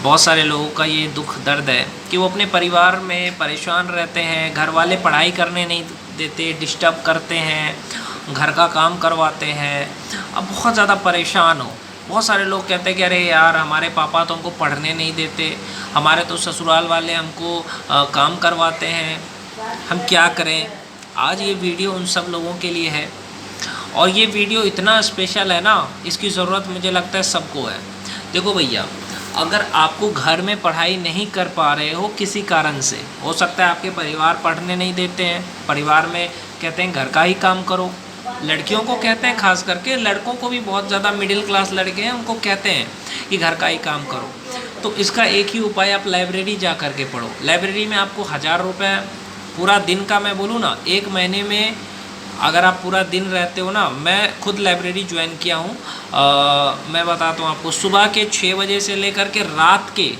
बहुत सारे लोगों का ये दुख दर्द है कि वो अपने परिवार में परेशान रहते हैं, घर वाले पढ़ाई करने नहीं देते, डिस्टर्ब करते हैं, घर का काम करवाते हैं। अब बहुत ज़्यादा परेशान हो। बहुत सारे लोग कहते हैं कि अरे यार हमारे पापा तो हमको पढ़ने नहीं देते, हमारे तो ससुराल वाले हमको काम करवाते हैं, हम क्या करें। आज ये वीडियो उन सब लोगों के लिए है और ये वीडियो इतना स्पेशल है ना, इसकी ज़रूरत मुझे लगता है सबको है। देखो भैया, अगर आपको घर में पढ़ाई नहीं कर पा रहे हो किसी कारण से, हो सकता है आपके परिवार पढ़ने नहीं देते हैं, परिवार में कहते हैं घर का ही काम करो, लड़कियों को कहते हैं, खास करके लड़कों को भी बहुत ज़्यादा मिडिल क्लास लड़के हैं उनको कहते हैं कि घर का ही काम करो। तो इसका एक ही उपाय, आप लाइब्रेरी जा कर के पढ़ो। लाइब्रेरी में आपको 1000 रुपये पूरा दिन का, मैं बोलूँ ना, एक महीने में अगर आप पूरा दिन रहते हो ना, मैं खुद लाइब्रेरी ज्वाइन किया हूँ। मैं बताता हूँ आपको, सुबह के 6 बजे से लेकर के रात के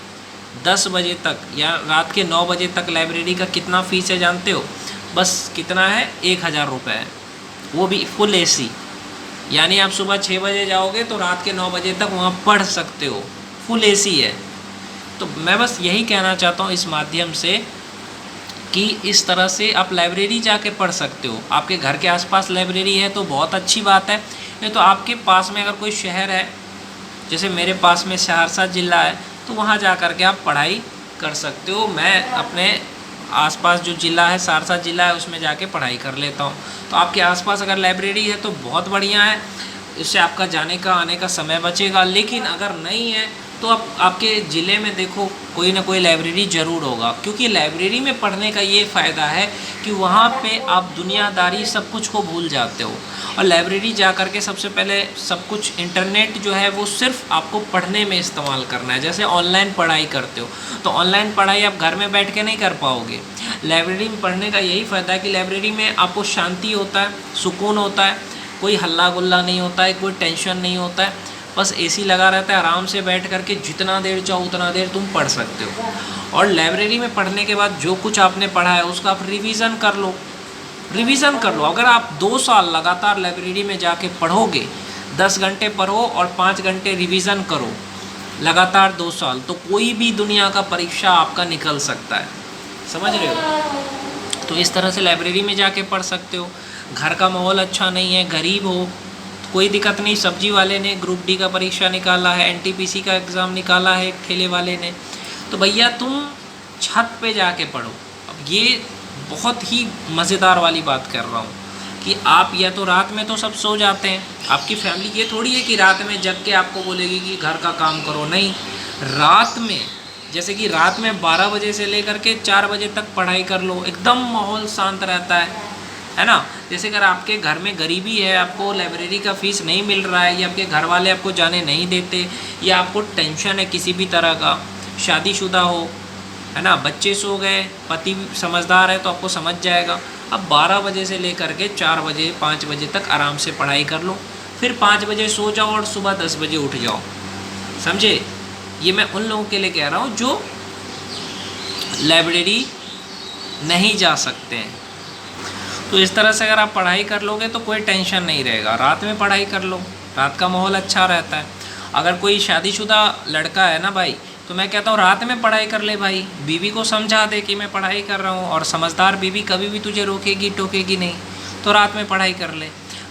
10 बजे तक या रात के 9 बजे तक लाइब्रेरी का कितना फ़ीस है जानते हो? बस कितना है, 1000 रुपये है, वो भी फुल एसी। यानी आप सुबह 6 बजे जाओगे तो रात के 9 बजे तक वहाँ पढ़ सकते हो, फुल एसी है। तो मैं बस यही कहना चाहता हूँ इस माध्यम से कि इस तरह से आप लाइब्रेरी जाके पढ़ सकते हो। आपके घर के आसपास लाइब्रेरी है तो बहुत अच्छी बात है, नहीं तो आपके पास में अगर कोई शहर है, जैसे मेरे पास में सहरसा ज़िला है, तो वहाँ जा कर के आप पढ़ाई कर सकते हो। मैं अपने आसपास जो ज़िला है, सहरसा ज़िला है, उसमें जाके पढ़ाई कर लेता हूँ। तो आपके आसपास अगर लाइब्रेरी है तो बहुत बढ़िया है, इससे आपका जाने का आने का समय बचेगा। लेकिन अगर नहीं है तो आप आपके ज़िले में देखो, कोई ना कोई लाइब्रेरी ज़रूर होगा, क्योंकि लाइब्रेरी में पढ़ने का ये फ़ायदा है कि वहाँ पे आप दुनियादारी सब कुछ को भूल जाते हो। और लाइब्रेरी जा कर के सबसे पहले सब कुछ, इंटरनेट जो है वो सिर्फ आपको पढ़ने में इस्तेमाल करना है। जैसे ऑनलाइन पढ़ाई करते हो तो ऑनलाइन पढ़ाई आप घर में बैठ के नहीं कर पाओगे। लाइब्रेरी में पढ़ने का यही फ़ायदा है कि लाइब्रेरी में आपको शांति होता है, सुकून होता है, कोई हल्ला गुल्ला नहीं होता है, कोई टेंशन नहीं होता है, बस एसी लगा रहता है, आराम से बैठ करके जितना देर चाहो उतना देर तुम पढ़ सकते हो। और लाइब्रेरी में पढ़ने के बाद जो कुछ आपने पढ़ा है उसका आप रिवीजन कर लो, रिवीजन कर लो। अगर आप 2 साल लगातार लाइब्रेरी में जाके पढ़ोगे, 10 घंटे पढ़ो और 5 घंटे रिवीजन करो लगातार 2 साल, तो कोई भी दुनिया का परीक्षा आपका निकल सकता है। समझ रहे हो? तो इस तरह से लाइब्रेरी में जाके पढ़ सकते हो। घर का माहौल अच्छा नहीं है, गरीब हो, कोई दिक्कत नहीं। सब्जी वाले ने ग्रुप डी का परीक्षा निकाला है, एनटीपीसी का एग्ज़ाम निकाला है एक ठेले वाले ने, तो भैया तुम छत पे जाके पढ़ो। अब ये बहुत ही मज़ेदार वाली बात कर रहा हूँ कि आप या तो रात में तो सब सो जाते हैं, आपकी फैमिली ये थोड़ी है कि रात में जग के आपको बोलेगी कि घर का काम करो, नहीं। रात में, जैसे कि रात में 12 बजे से लेकर के 4 बजे तक पढ़ाई कर लो, एकदम माहौल शांत रहता है ना। जैसे अगर आपके घर में गरीबी है, आपको लाइब्रेरी का फ़ीस नहीं मिल रहा है, या आपके घर वाले आपको जाने नहीं देते, या आपको टेंशन है किसी भी तरह का, शादीशुदा हो, है ना, बच्चे सो गए, पति समझदार है तो आपको समझ जाएगा। अब 12 बजे से लेकर के 4 बजे 5 बजे तक आराम से पढ़ाई कर लो, फिर 5 बजे सो जाओ और सुबह 10 बजे उठ जाओ। समझे? ये मैं उन लोगों के लिए कह रहा हूँ जो लाइब्रेरी नहीं जा सकते हैं। तो इस तरह से अगर आप पढ़ाई कर लोगे तो कोई टेंशन नहीं रहेगा। रात में पढ़ाई कर लो, रात का माहौल अच्छा रहता है। अगर कोई शादीशुदा लड़का है ना भाई, तो मैं कहता हूँ रात में पढ़ाई कर ले भाई, बीवी को समझा दे कि मैं पढ़ाई कर रहा हूँ, और समझदार बीवी कभी भी तुझे रोकेगी टोकेगी नहीं, तो रात में पढ़ाई कर ले।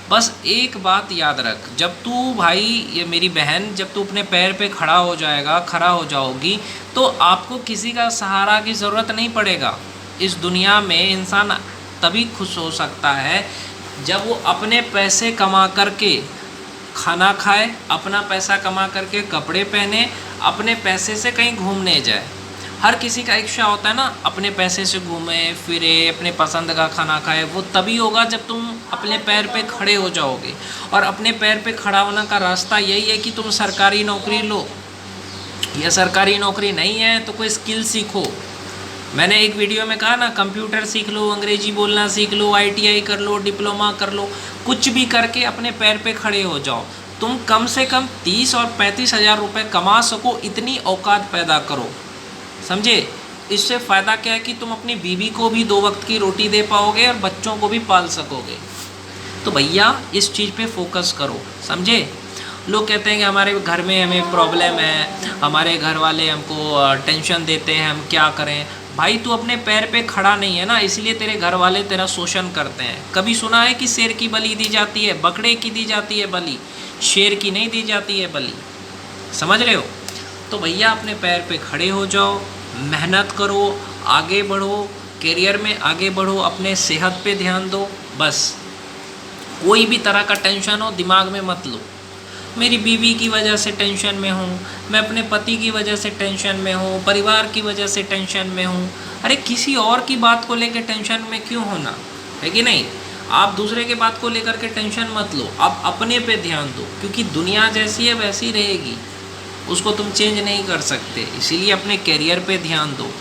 बस एक बात याद रख, जब तू भाई, ये मेरी बहन, जब तू अपने पैर पे खड़ा हो जाएगा, खड़ा हो जाओगी, तो आपको किसी का सहारा की ज़रूरत नहीं पड़ेगा। इस दुनिया में इंसान तभी खुश हो सकता है जब वो अपने पैसे कमा करके खाना खाए, अपना पैसा कमा करके कपड़े पहने, अपने पैसे से कहीं घूमने जाए। हर किसी का इच्छा होता है ना, अपने पैसे से घूमे फिरे, अपने पसंद का खाना खाए। वो तभी होगा जब तुम अपने पैर पे खड़े हो जाओगे। और अपने पैर पे खड़ा होने का रास्ता यही है कि तुम सरकारी नौकरी लो, या सरकारी नौकरी नहीं है तो कोई स्किल सीखो। मैंने एक वीडियो में कहा ना, कंप्यूटर सीख लो, अंग्रेजी बोलना सीख लो, ITI कर लो, डिप्लोमा कर लो, कुछ भी करके अपने पैर पे खड़े हो जाओ। तुम कम से कम 30 और 35 हज़ार रुपये कमा सको, इतनी औकात पैदा करो। समझे? इससे फ़ायदा क्या है कि तुम अपनी बीवी को भी 2 वक्त की रोटी दे पाओगे और बच्चों को भी पाल सकोगे। तो भैया इस चीज़ पे फोकस करो। समझे? लोग कहते हैं कि हमारे घर में हमें प्रॉब्लम है, हमारे घर वाले हमको टेंशन देते हैं, हम क्या करें। भाई तू अपने पैर पे खड़ा नहीं है ना, इसलिए तेरे घर वाले तेरा शोषण करते हैं। कभी सुना है कि शेर की बलि दी जाती है, बकरे की दी जाती है बलि, शेर की नहीं दी जाती है बलि। समझ रहे हो? तो भैया अपने पैर पे खड़े हो जाओ, मेहनत करो, आगे बढ़ो, करियर में आगे बढ़ो, अपने सेहत पे ध्यान दो। बस कोई भी तरह का टेंशन हो दिमाग में मत लो। मेरी बीवी की वजह से टेंशन में हूँ, मैं अपने पति की वजह से टेंशन में हूँ, परिवार की वजह से टेंशन में हूँ। अरे किसी और की बात को लेकर टेंशन में क्यों होना, है कि नहीं? आप दूसरे के बात को लेकर के टेंशन मत लो, आप अपने पे ध्यान दो, क्योंकि दुनिया जैसी है वैसी रहेगी, उसको तुम चेंज नहीं कर सकते। इसीलिए अपने करियर पे ध्यान दो।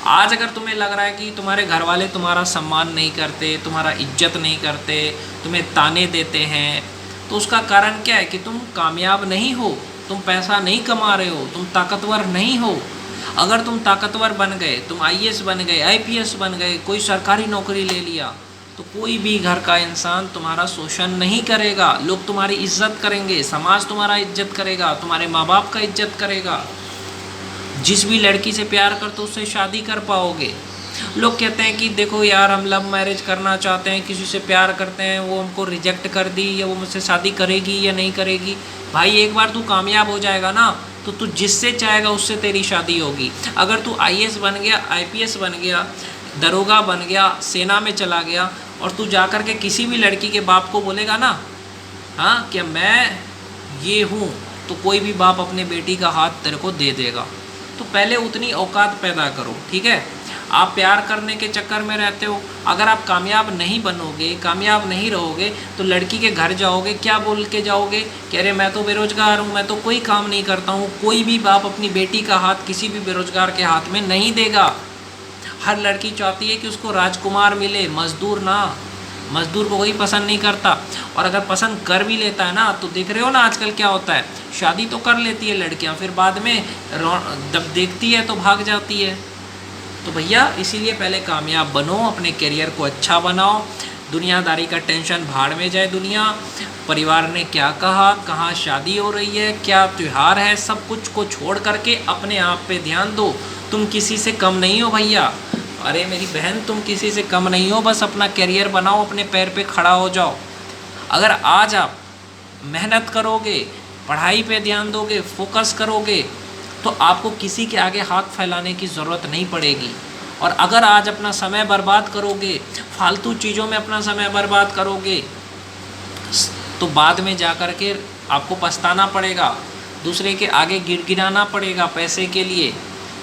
आज अगर तुम्हें लग रहा है कि तुम्हारे घर वाले तुम्हारा सम्मान नहीं करते, तुम्हारा इज्जत नहीं करते, तुम्हें ताने देते हैं, तो उसका कारण क्या है कि तुम कामयाब नहीं हो, तुम पैसा नहीं कमा रहे हो, तुम ताकतवर नहीं हो। अगर तुम ताकतवर बन गए, तुम आईएएस बन गए, आईपीएस बन गए, कोई सरकारी नौकरी ले लिया, तो कोई भी घर का इंसान तुम्हारा शोषण नहीं करेगा, लोग तुम्हारी इज्जत करेंगे, समाज तुम्हारा इज्जत करेगा, तुम्हारे माँ बाप का इज्जत करेगा। जिस भी लड़की से प्यार करते हो उससे शादी कर पाओगे। लोग कहते हैं कि देखो यार हम लव मैरिज करना चाहते हैं, किसी से प्यार करते हैं, वो हमको रिजेक्ट कर दी, या वो मुझसे शादी करेगी या नहीं करेगी। भाई एक बार तू कामयाब हो जाएगा ना, तो तू जिससे चाहेगा उससे तेरी शादी होगी। अगर तू आईएएस बन गया, आईपीएस बन गया, दरोगा बन गया, सेना में चला गया, और तू जाकर के किसी भी लड़की के बाप को बोलेगा ना, हाँ क्या मैं ये हूँ, तो कोई भी बाप अपने बेटी का हाथ तेरे को दे देगा। तो पहले उतनी औकात पैदा करो, ठीक है? आप प्यार करने के चक्कर में रहते हो, अगर आप कामयाब नहीं बनोगे, कामयाब नहीं रहोगे, तो लड़की के घर जाओगे, क्या बोल के जाओगे कि अरे मैं तो बेरोज़गार हूँ, मैं तो कोई काम नहीं करता हूँ। कोई भी बाप अपनी बेटी का हाथ किसी भी बेरोज़गार के हाथ में नहीं देगा। हर लड़की चाहती है कि उसको राजकुमार मिले, मजदूर ना। मजदूर को कोई पसंद नहीं करता, और अगर पसंद कर भी लेता है ना, तो देख रहे हो ना आजकल क्या होता है, शादी तो कर लेती है लड़कियां, फिर बाद में जब देखती है तो भाग जाती है। तो भैया इसीलिए पहले कामयाब बनो, अपने करियर को अच्छा बनाओ, दुनियादारी का टेंशन भाड़ में जाए दुनिया। परिवार ने क्या कहा, कहाँ शादी हो रही है, क्या त्यौहार है, सब कुछ को छोड़ करके अपने आप पे ध्यान दो। तुम किसी से कम नहीं हो भैया, अरे मेरी बहन तुम किसी से कम नहीं हो। बस अपना करियर बनाओ, अपने पैर पे खड़ा हो जाओ। अगर आज आप मेहनत करोगे, पढ़ाई पे ध्यान दोगे, फोकस करोगे, तो आपको किसी के आगे हाथ फैलाने की ज़रूरत नहीं पड़ेगी। और अगर आज अपना समय बर्बाद करोगे, फालतू चीज़ों में अपना समय बर्बाद करोगे, तो बाद में जा कर के आपको पछताना पड़ेगा, दूसरे के आगे गिड़गिड़ाना पड़ेगा पैसे के लिए।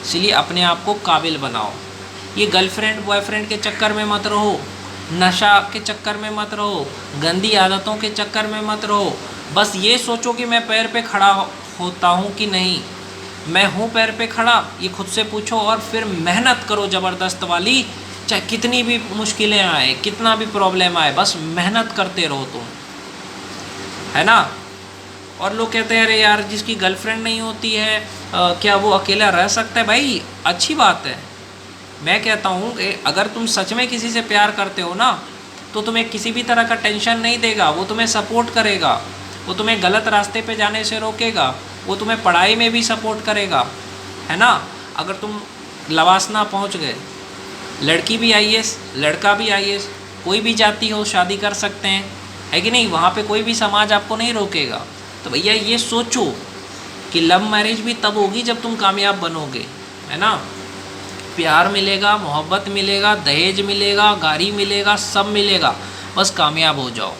इसलिए अपने आप को काबिल बनाओ। ये गर्लफ्रेंड बॉयफ्रेंड के चक्कर में मत रहो, नशा के चक्कर में मत रहो, गंदी आदतों के चक्कर में मत रहो। बस ये सोचो कि मैं पैर पे खड़ा होता हूँ कि नहीं, मैं हूँ पैर पे खड़ा, ये खुद से पूछो। और फिर मेहनत करो ज़बरदस्त वाली, चाहे कितनी भी मुश्किलें आए, कितना भी प्रॉब्लम आए, बस मेहनत करते रहो तुम, है ना। और लोग कहते हैं अरे यार जिसकी गर्लफ्रेंड नहीं होती है क्या वो अकेला रह सकता है? भाई अच्छी बात है। मैं कहता हूँ कि अगर तुम सच में किसी से प्यार करते हो ना, तो तुम्हें किसी भी तरह का टेंशन नहीं देगा, वो तुम्हें सपोर्ट करेगा, वो तुम्हें गलत रास्ते पे जाने से रोकेगा, वो तुम्हें पढ़ाई में भी सपोर्ट करेगा, है ना। अगर तुम लवासना पहुँच गए, लड़की भी आईएएस, लड़का भी आईएएस, कोई भी जाति हो शादी कर सकते हैं, है कि नहीं। वहाँ पे कोई भी समाज आपको नहीं रोकेगा। तो भैया ये सोचो कि लव मैरिज भी तब होगी जब तुम कामयाब बनोगे, है ना। प्यार मिलेगा, मोहब्बत मिलेगा, दहेज मिलेगा, गाड़ी मिलेगा, सब मिलेगा, बस कामयाब हो जाओ।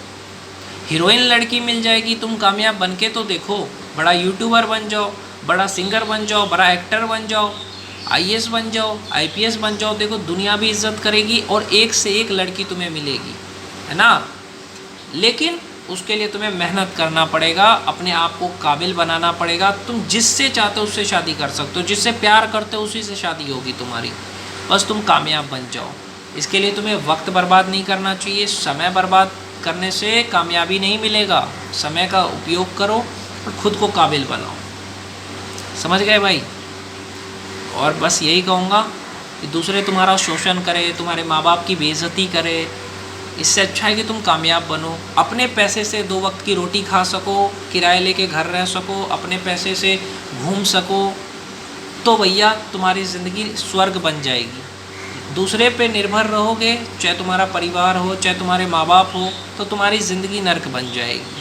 हीरोइन लड़की मिल जाएगी, तुम कामयाब बन के तो देखो, बड़ा यूट्यूबर बन जाओ, बड़ा सिंगर बन जाओ, बड़ा एक्टर बन जाओ, आईएएस बन जाओ, आईपीएस बन जाओ, देखो दुनिया भी इज्जत करेगी और एक से एक लड़की तुम्हें मिलेगी, है ना। लेकिन उसके लिए तुम्हें मेहनत करना पड़ेगा, अपने आप को काबिल बनाना पड़ेगा। तुम जिससे चाहते हो उससे शादी कर सकते हो, जिससे प्यार करते हो उसी से शादी होगी तुम्हारी, बस तुम कामयाब बन जाओ। इसके लिए तुम्हें वक्त बर्बाद नहीं करना चाहिए, समय बर्बाद करने से कामयाबी नहीं मिलेगा। समय का उपयोग करो और ख़ुद को काबिल बनाओ, समझ गए भाई। और बस यही कहूँगा कि दूसरे तुम्हारा शोषण करे, तुम्हारे माँ बाप की बेइज्जती करे, इससे अच्छा है कि तुम कामयाब बनो, अपने पैसे से 2 वक्त की रोटी खा सको, किराए लेके घर रह सको, अपने पैसे से घूम सको, तो भैया तुम्हारी ज़िंदगी स्वर्ग बन जाएगी। दूसरे पे निर्भर रहोगे, चाहे तुम्हारा परिवार हो, चाहे तुम्हारे माँ बाप हो, तो तुम्हारी ज़िंदगी नर्क बन जाएगी।